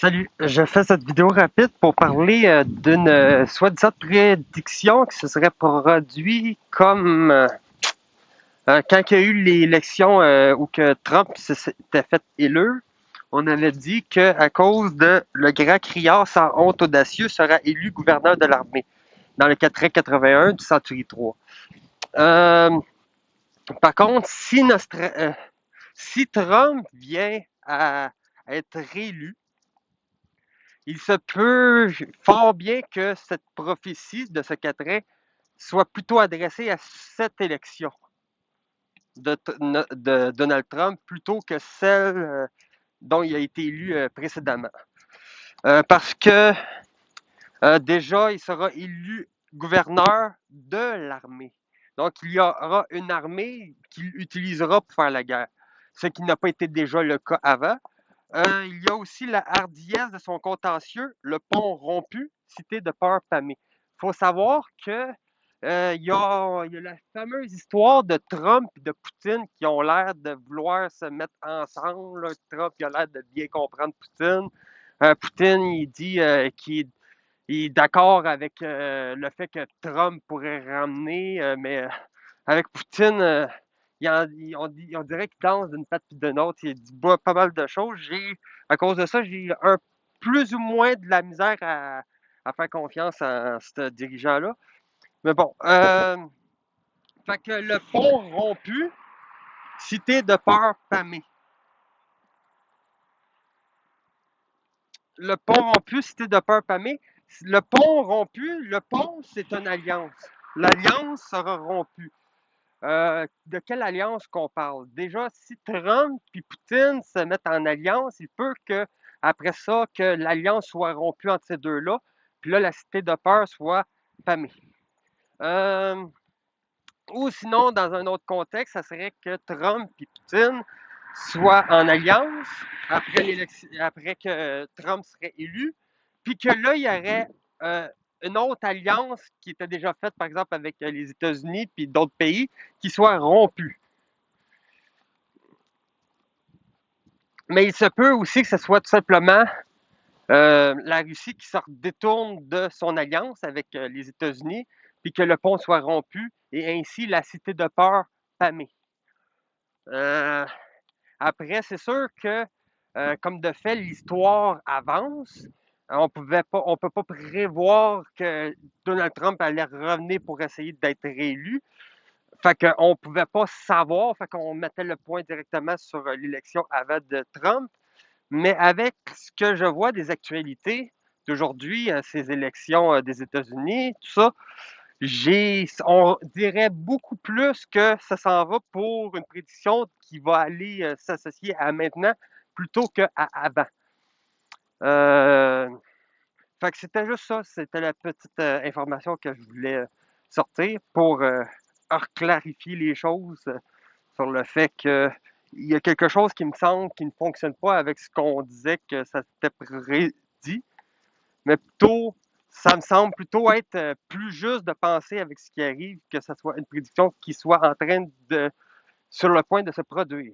Salut, je fais cette vidéo rapide pour parler d'une soi-disant prédiction qui se serait produite comme quand il y a eu l'élection où que Trump s'était fait élire. On avait dit qu'à cause de le grand criard sans honte audacieux sera élu gouverneur de l'armée dans le 481 du Century 3. Euh, Par contre, si Trump vient à être réélu, il se peut fort bien que cette prophétie de ce quatrain soit plutôt adressée à cette élection de Donald Trump plutôt que celle dont il a été élu précédemment. Parce que déjà, il sera élu gouverneur de l'armée. Donc, il y aura une armée qu'il utilisera pour faire la guerre, ce qui n'a pas été déjà le cas avant. Il y a aussi la hardiesse de son contentieux, le pont rompu, cité de peur pâmée. Il faut savoir que il y a la fameuse histoire de Trump et de Poutine qui ont l'air de vouloir se mettre ensemble. Là. Trump il a l'air de bien comprendre Poutine. Poutine, il dit qu'il est d'accord avec le fait que Trump pourrait ramener, mais avec Poutine, on dirait qu'il danse d'une patte puis d'une autre. Il dit pas mal de choses. À cause de ça, j'ai plus ou moins de la misère à faire confiance à ce dirigeant-là. Mais bon, fait que le pont rompu, cité de peur pâmée. Le pont rompu, cité de peur pâmée. Le pont rompu, le pont, c'est une alliance. L'alliance sera rompue. De quelle alliance qu'on parle? Déjà, si Trump et Poutine se mettent en alliance, il peut que, après ça, que l'alliance soit rompue entre ces deux-là, puis là, la cité de peur soit famée. Euh, ou sinon, dans un autre contexte, ça serait que Trump et Poutine soient en alliance après que Trump serait élu, puis que là, il y aurait euh, une autre alliance qui était déjà faite, par exemple, avec les États-Unis puis d'autres pays, qui soit rompue. Mais il se peut aussi que ce soit tout simplement la Russie qui se détourne de son alliance avec les États-Unis, puis que le pont soit rompu, et ainsi la cité de peur pâmée. Euh, Après, c'est sûr que, comme de fait, l'histoire avance. On peut pas prévoir que Donald Trump allait revenir pour essayer d'être réélu. Fait qu'on pouvait pas savoir, fait qu'on mettait le point directement sur l'élection avant de Trump. Mais avec ce que je vois des actualités d'aujourd'hui, ces élections des États-Unis, tout ça, on dirait beaucoup plus que ça s'en va pour une prédiction qui va aller s'associer à maintenant plutôt qu'à avant. Euh, Fait que c'était juste ça, c'était la petite information que je voulais sortir pour clarifier les choses sur le fait que il y a quelque chose qui me semble qui ne fonctionne pas avec ce qu'on disait que ça s'était prédit, mais plutôt, ça me semble plutôt être plus juste de penser avec ce qui arrive que ce soit une prédiction qui soit en train de, sur le point de se produire.